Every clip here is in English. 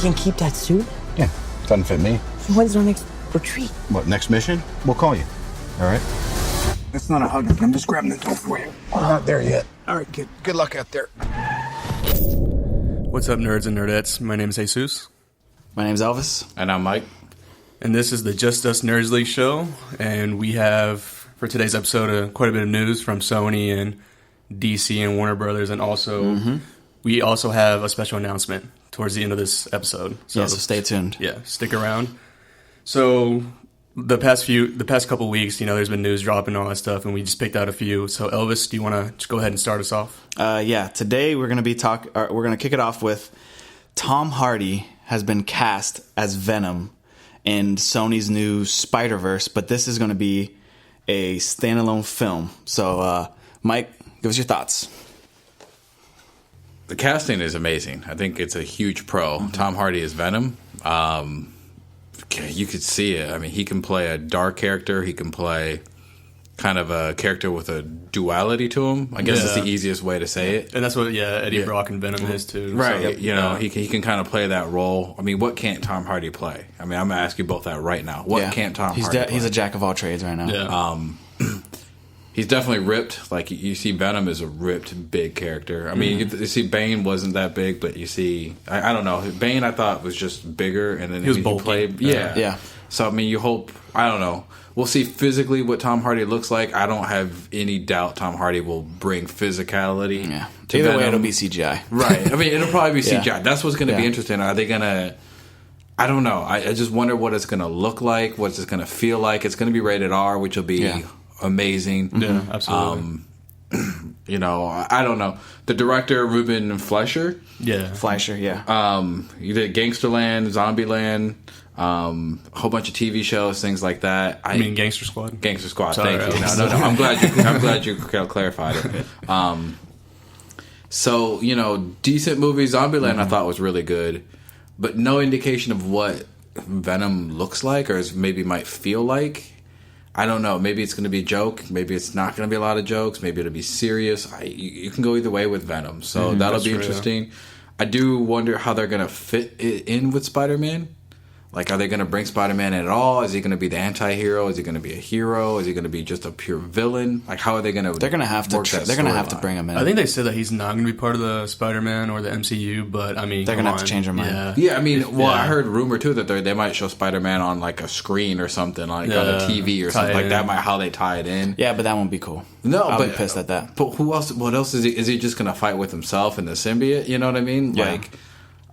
can keep that suit? Yeah, doesn't fit me. So when's our next retreat? What, next mission? We'll call you. All right? That's not a hug. I'm just grabbing the door for you. We're not there yet. All right, kid. Good luck out there. What's up, nerds and nerdettes? My name is Jesus. My name's Elvis. And I'm Mike. And this is the Justus Nerds League show. And we have, for today's episode, quite a bit of news from Sony and DC and Warner Brothers. And also, we also have a special announcement towards the end of this episode. So stay tuned. Yeah, stick around. So the past couple weeks, there's been news dropping and all that stuff, and we just picked out a few. So Elvis, do you want to just go ahead and start us off? Today we're going to we're going to kick it off with Tom Hardy has been cast as Venom in Sony's new Spider-Verse, but this is going to be a standalone film. So, Mike, give us your thoughts. The casting is amazing. I think it's a huge pro. Tom Hardy is Venom. You could see it. I mean, he can play a dark character. He can play kind of a character with a duality to him. I guess that's the easiest way to say it. And that's what, Eddie Brock and Venom is too. Right. So, he can kind of play that role. I mean, what can't Tom Hardy play? I mean, I'm going to ask you both that right now. What can't Tom Hardy play? He's a jack of all trades right now. Yeah. He's definitely ripped. Like, you see Venom is a ripped, big character. I mean, you see Bane wasn't that big, but you see... I don't know. Bane, I thought, was just bigger, and then he was bulky. Played... Yeah. So, I mean, you hope... I don't know. We'll see physically what Tom Hardy looks like. I don't have any doubt Tom Hardy will bring physicality to Either Venom. way, it'll be CGI. Right. I mean, it'll probably be CGI. Yeah. That's what's going to be interesting. Are they going to... I don't know. I just wonder what it's going to look like, what it's going to feel like. It's going to be rated R, which will be... amazing. Yeah, absolutely. I don't know. The director, Ruben Fleischer. Yeah. Fleischer, yeah. He did Gangsterland, Zombieland, a whole bunch of TV shows, things like that. I mean Gangster Squad? Gangster Squad, Sorry, thank you. No. I'm glad you clarified it. So, decent movie. Zombieland I thought was really good, but no indication of what Venom looks like or maybe might feel like. I don't know. Maybe it's going to be a joke. Maybe it's not going to be a lot of jokes. Maybe it'll be serious. You can go either way with Venom. So that'll be interesting. Yeah. I do wonder how they're going to fit it in with Spider-Man. Like, are they going to bring Spider-Man in at all? Is he going to be the anti-hero? Is he going to be a hero? Is he going to be just a pure villain? Like, how are they going to? They're going to have to. They're going to have to bring him in. I think they said that he's not going to be part of the Spider-Man or the MCU, but I mean, they're going to have to change their mind. Yeah, I mean, I heard rumor too that they might show Spider-Man on like a screen or something, like on a TV or something like that. Might how they tie it in. Yeah, but that won't be cool. No, I'll be pissed at that. But who else? What else is he? Is he just going to fight with himself and the symbiote? You know what I mean? Yeah. Like.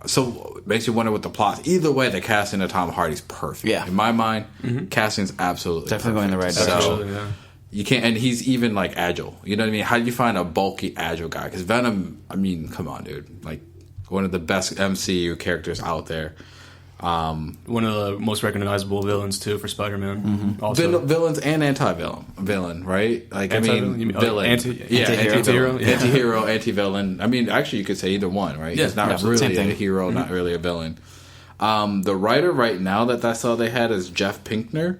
So it makes you wonder what the plot. Either way, the casting of Tom Hardy's perfect. Yeah. In my mind, casting's absolutely definitely perfect. going the right direction. So you can't, and he's even like agile. You know what I mean? How do you find a bulky, agile guy? Because Venom, I mean, come on, dude. Like one of the best MCU characters out there. One of the most recognizable villains too for Spider-Man. Also, Villains and anti-villain, right? Like villain, anti-hero, anti-villain. I mean, actually, you could say either one, right? Yeah, it's not really a hero, not really a villain. The writer right now that I saw they had is Jeff Pinkner.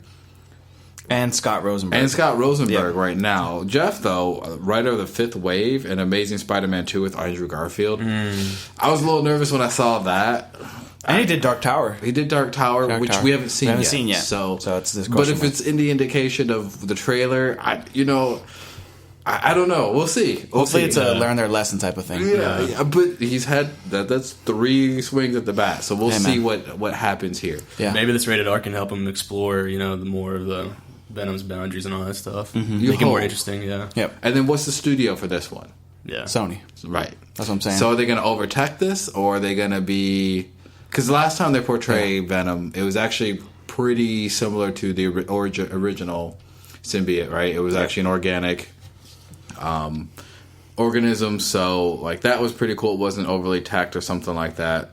And Scott Rosenberg. Right now. Jeff, though, writer of The Fifth Wave and Amazing Spider-Man 2 with Andrew Garfield. I was a little nervous when I saw that. And he did Dark Tower. He did Dark Tower, which we haven't seen yet. So it's this question. But if it's any indication of the trailer, I don't know. We'll see. Hopefully it's a learn their lesson type of thing. Yeah. But he's had that's 3 swings at the bat, so we'll see what happens here. Yeah. Maybe this rated R can help him explore, the more of the Venom's boundaries and all that stuff. Make it more interesting, yeah. Yep. And then what's the studio for this one? Yeah. Sony. Right. That's what I'm saying. So are they going to overtake this, or are they going to be... Because the last time they portrayed Venom, it was actually pretty similar to the original symbiote, right? It was actually an organic organism, so like that was pretty cool. It wasn't overly tacked or something like that.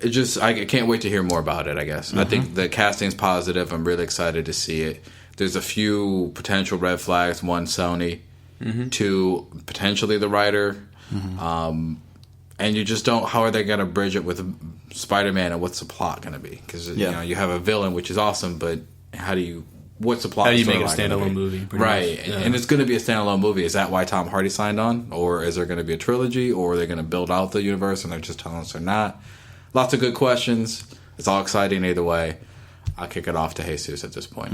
It just... I can't wait to hear more about it, I guess. I think the casting's positive. I'm really excited to see it. There's a few potential red flags. 1, Sony. 2, potentially the writer. And you just don't... How are they going to bridge it with Spider-Man, and what's the plot going to be? Because you have a villain, which is awesome, but how do you... What's the plot? How do you make a standalone movie? Right. Yeah. And it's going to be a standalone movie. Is that why Tom Hardy signed on? Or is there going to be a trilogy? Or are they going to build out the universe and they're just telling us they're not? Lots of good questions. It's all exciting either way. I'll kick it off to Jesus at this point.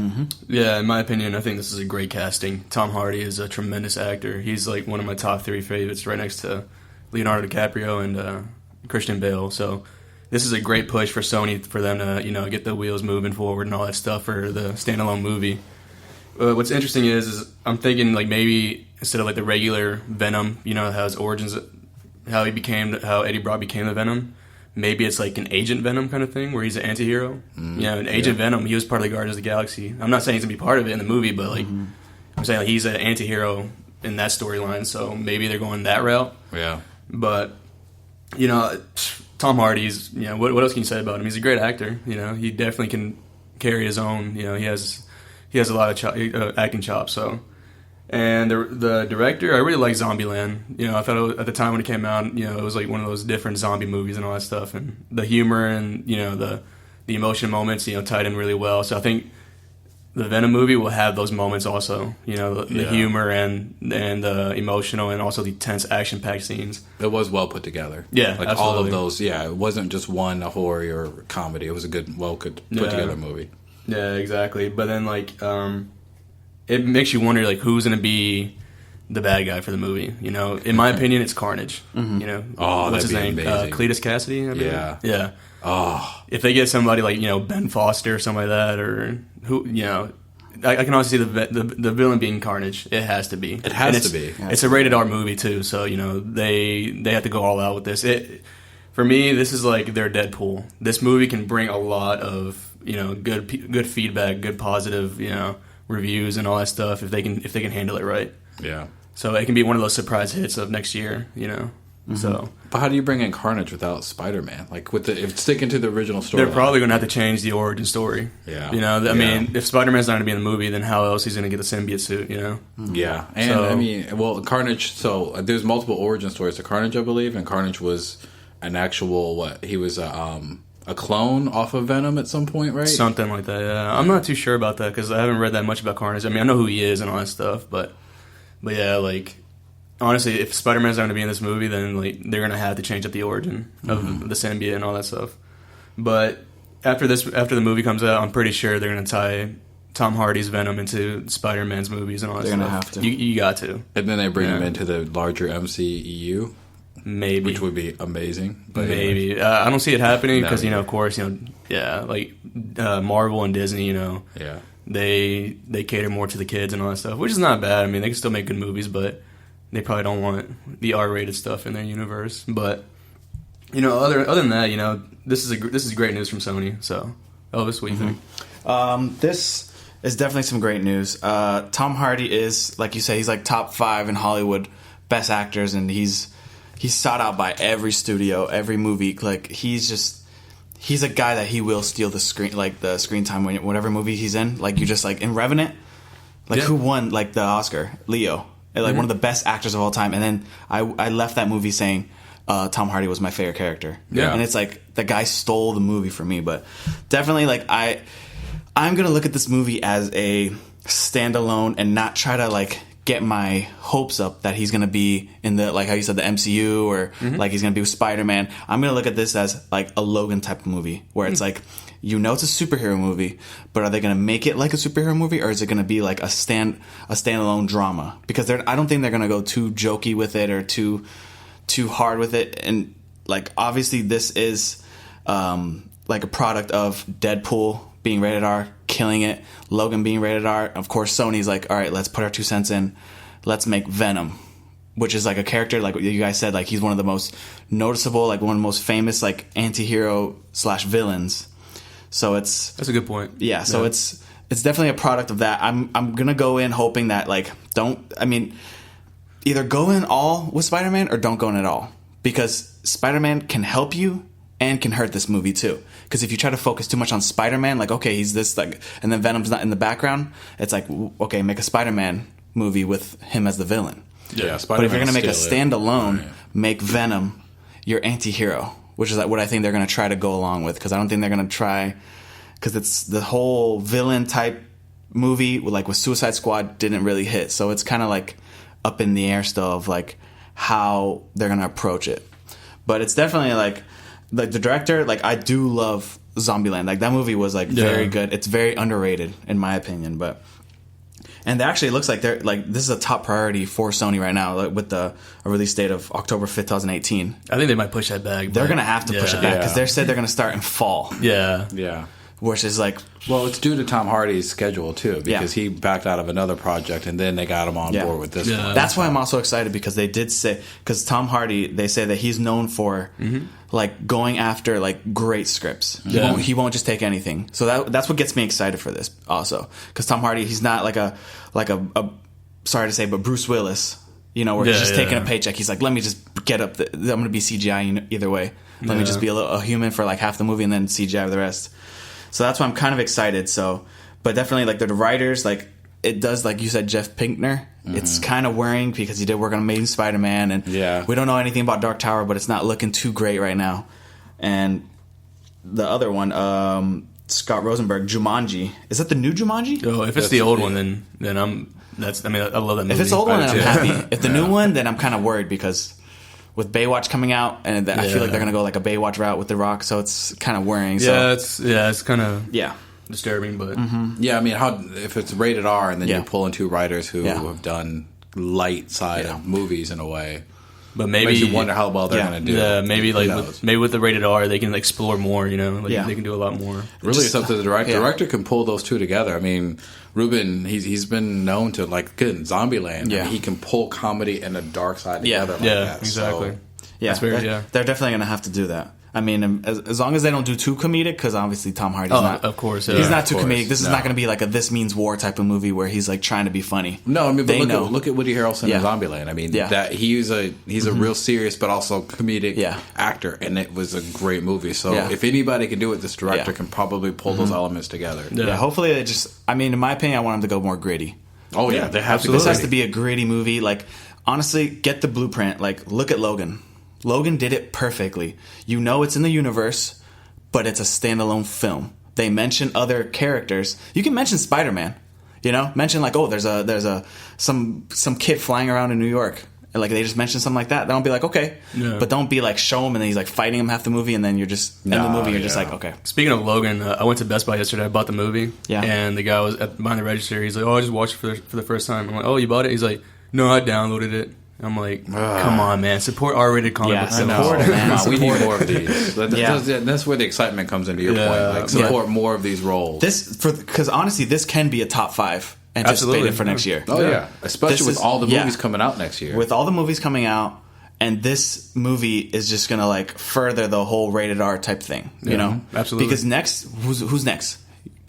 Yeah, in my opinion, I think this is a great casting. Tom Hardy is a tremendous actor. He's like one of my top 3 favorites, right next to Leonardo DiCaprio and Christian Bale. So this is a great push for Sony for them to get the wheels moving forward and all that stuff for the standalone movie. What's interesting is I'm thinking like maybe instead of like the regular Venom, how his origins, how Eddie Brock became the Venom. Maybe it's like an Agent Venom kind of thing where he's an anti-hero. An Agent Venom, he was part of the Guardians of the Galaxy. I'm not saying he's going to be part of it in the movie, but like I'm saying like, he's an anti-hero in that storyline, so maybe they're going that route. Yeah. But, Tom Hardy's, what else can you say about him? He's a great actor. He definitely can carry his own. He has a lot of acting chops, so... And the director, I really like Zombieland. I thought at the time when it came out, it was like one of those different zombie movies and all that stuff. And the humor and, the emotion moments, tied in really well. So I think the Venom movie will have those moments also. The humor and the emotional and also the tense action-packed scenes. It was well put together. Yeah, like absolutely. all of those. Yeah, it wasn't just one a horror or comedy. It was a good, put together movie. Yeah, exactly. But then it makes you wonder, like, who's going to be the bad guy for the movie. In my opinion, it's Carnage. What's his name? Cletus Cassidy. I mean? Yeah. Oh, if they get somebody like Ben Foster or something like that, or who I can also see the villain being Carnage. It has to be. It has to be. It's a rated R movie too, so they have to go all out with this. For me, this is like their Deadpool. This movie can bring a lot of good feedback, good positive reviews and all that stuff if they can handle it right. Yeah. So it can be one of those surprise hits of next year, So, but how do you bring in Carnage without Spider-Man? Like if sticking to the original story, they're probably going to have to change the origin story. Yeah. I mean, if Spider-Man's not going to be in the movie, then how else he's going to get the symbiote suit? Yeah, and Carnage. So there's multiple origin stories to Carnage, I believe, and Carnage was an actual he was a clone off of Venom at some point, right? Something like that, yeah. I'm not too sure about that because I haven't read that much about Carnage. I mean, I know who he is and all that stuff, but yeah, like, honestly, if Spider-Man's not going to be in this movie, then like they're going to have to change up the origin of the symbiote and all that stuff. But after the movie comes out, I'm pretty sure they're going to tie Tom Hardy's Venom into Spider-Man's movies and all that stuff. They're going to have to. You got to. And then they bring him into the larger MCEU. Maybe, which would be amazing. But maybe anyway. I don't see it happening because of course like Marvel and Disney, they cater more to the kids and all that stuff, which is not bad. I mean, they can still make good movies, but they probably don't want the R-rated stuff in their universe. But other than that, this is great news from Sony. So Elvis, what do you think? This is definitely some great news. Tom Hardy is, like you say, he's like top 5 in Hollywood best actors, and he's sought out by every studio, every movie. Like he's a guy that he will steal the screen time whatever movie he's in. Like you just like in Revenant, who won like the Oscar? Leo, like one of the best actors of all time. And then I left that movie saying Tom Hardy was my favorite character. Yeah, and it's like the guy stole the movie from me. But definitely like I'm gonna look at this movie as a standalone and not try to like get my hopes up that he's going to be in the, like how you said, the MCU or like he's going to be with Spider-Man. I'm going to look at this as like a Logan type of movie where it's like, it's a superhero movie, but are they going to make it like a superhero movie or is it going to be like a standalone drama? Because I don't think they're going to go too jokey with it or too hard with it. And like, obviously this is like a product of Deadpool being rated R, killing it. Logan being rated R. Of course, Sony's like, all right, let's put our 2 cents in. Let's make Venom, which is like a character, like you guys said, like he's one of the most noticeable, like one of the most famous, like anti-hero / villains. So that's a good point. Yeah. So it's definitely a product of that. I'm gonna go in hoping that like either go in all with Spider-Man or don't go in at all, because Spider-Man can help you and can hurt this movie too. Because if you try to focus too much on Spider-Man, like, okay, he's this, like, and then Venom's not in the background, it's like, okay, make a Spider-Man movie with him as the villain. Yeah, Spider-Man. But if you're going to make a standalone, make Venom your anti-hero, which is what I think they're going to try to go along with. Because I don't think they're going to try, because it's the whole villain type movie, like with Suicide Squad, didn't really hit. So it's kind of like up in the air still of like how they're going to approach it. But it's definitely like, like the director, like I do love Zombieland. Like that movie was like very good. It's very underrated in my opinion, but and it actually looks like they're like this is a top priority for Sony right now, like with a release date of October 5th, 2018. I think they might push that back. They're gonna have to push it back because they said they're gonna start in fall. Yeah. Which is like, well, it's due to Tom Hardy's schedule too, because he backed out of another project and then they got him on board with this one. That's why I'm also excited because they did say, because Tom Hardy, they say that he's known for like going after like great scripts. He won't just take anything. So that's what gets me excited for this also, because Tom Hardy, he's not like a sorry to say, but Bruce Willis, you know, where he's just taking a paycheck. He's like, let me just get up. I'm going to be CGI either way. Let me just be a human for like half the movie and then CGI for the rest. So that's why I'm kind of excited. So, but definitely like the writers, like it does, like you said, Jeff Pinkner. It's kind of worrying because he did work on Amazing Spider-Man, and we don't know anything about Dark Tower, but it's not looking too great right now. And the other one, Scott Rosenberg, Jumanji. Is that the new Jumanji? Oh, if it's the old one, then I'm. I mean, I love that movie. If it's the old one, then I'm happy. If the new one, then I'm kind of worried because with Baywatch coming out, and I feel like they're gonna go like a Baywatch route with The Rock, so it's kind of worrying. So. It's kind of disturbing, but I mean, if it's rated R and then you pull in two writers who have done light side of movies in a way, but maybe makes you wonder how well they're gonna do. Yeah, maybe with the rated R, they can explore more. You know, they can do a lot more. Really, it's up to the director. The director can pull those two together. I mean, Ruben, he's been known to like good in Zombieland. I mean, he can pull comedy and a dark side together. Like that. Exactly. So, they're definitely gonna have to do that. I mean, as long as they don't do too comedic, because obviously Tom Hardy's not. Of course, he's not too comedic. This is not going to be like a This Means War type of movie where he's like trying to be funny. No, I mean, but look at Woody Harrelson in Zombieland. I mean, that he's a real serious but also comedic actor, and it was a great movie. So if anybody can do it, this director can probably pull those elements together. Yeah, hopefully they just. I mean, in my opinion, I want them to go more gritty. Oh yeah, they have to. This has to be a gritty movie. Like honestly, get the blueprint. Like look at Logan. Logan did it perfectly. You know it's in the universe, but it's a standalone film. They mention other characters. You can mention Spider-Man. You know, mention like, oh, there's some kid flying around in New York. And like they just mention something like that. Don't be like, okay, but don't be like show him and then he's like fighting him half the movie and then you're just in the movie. You're just like, okay. Speaking of Logan, I went to Best Buy yesterday. I bought the movie, and the guy was behind the register. He's like, oh, I just watched it for the first time. I'm like, oh, you bought it? He's like, no, I downloaded it. I'm like, come on, man. Support R-rated comic books. Support it, man. We need more of these. That's where the excitement comes into your point. Like, support more of these roles. Because honestly, this can be a top 5 anticipated for next year. Oh, yeah. Especially with all the movies coming out next year. With all the movies coming out, and this movie is just going to like further the whole rated R type thing, you know? Absolutely. Because next, who's next?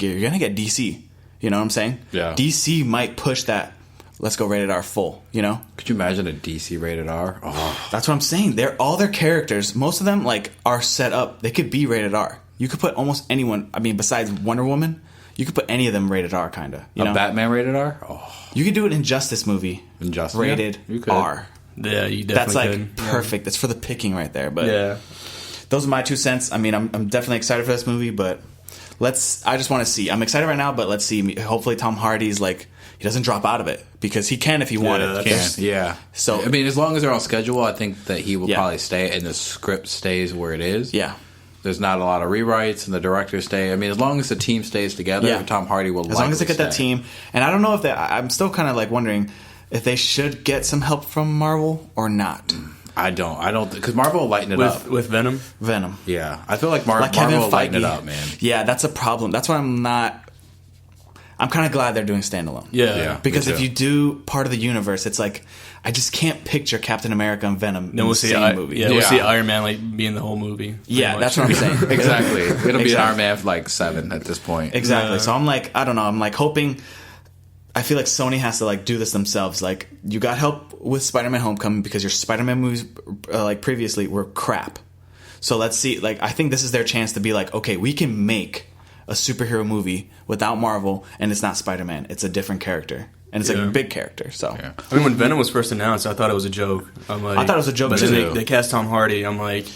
You're going to get DC. You know what I'm saying? Yeah. DC might push that. Let's go rated R full, you know? Could you imagine a DC rated R? Oh. That's what I'm saying. All their characters, most of them like are set up. They could be rated R. You could put almost anyone, I mean, besides Wonder Woman, you could put any of them rated R, kind of. You know? Batman rated R? Oh. You could do an Injustice movie. Rated R. Yeah, you definitely That's like could. perfect. That's for the picking right there. But those are my 2 cents. I mean, I'm definitely excited for this movie, but I just want to see. I'm excited right now, but let's see. Hopefully Tom Hardy's like, he doesn't drop out of it because he can if he wanted. So I mean, as long as they're on schedule, I think that he will probably stay, and the script stays where it is. Yeah, there's not a lot of rewrites, and the directors stay. I mean, as long as the team stays together, Tom Hardy will. As long as they get that team, and I don't know if I'm still kind of like wondering if they should get some help from Marvel or not. I don't, because Marvel will lighten it up with Venom. Yeah, I feel like Marvel will lighten it up, man. Yeah, that's a problem. That's why I'm kind of glad they're doing standalone. Yeah. Because if you do part of the universe, it's like I just can't picture Captain America and Venom in the same movie. Yeah, we'll see Iron Man like being the whole movie. Yeah, that's what I'm saying. Exactly. It'll be Iron Man for like 7 at this point. Exactly. So I'm like, I don't know. I'm like hoping. I feel like Sony has to like do this themselves. Like you got help with Spider-Man: Homecoming because your Spider-Man movies like previously were crap. So let's see. Like I think this is their chance to be like, okay, we can make a superhero movie without Marvel, and it's not Spider-Man. It's a different character, and it's like a big character. So I mean, when Venom was first announced, I thought it was a joke. I'm like, I thought it was a joke but too. Then they cast Tom Hardy. I'm like,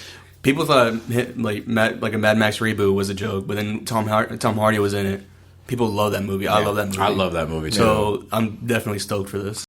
people thought like a Mad Max reboot was a joke, but then Tom Hardy was in it. People love that movie. I love that movie. I love that movie too. So I'm definitely stoked for this.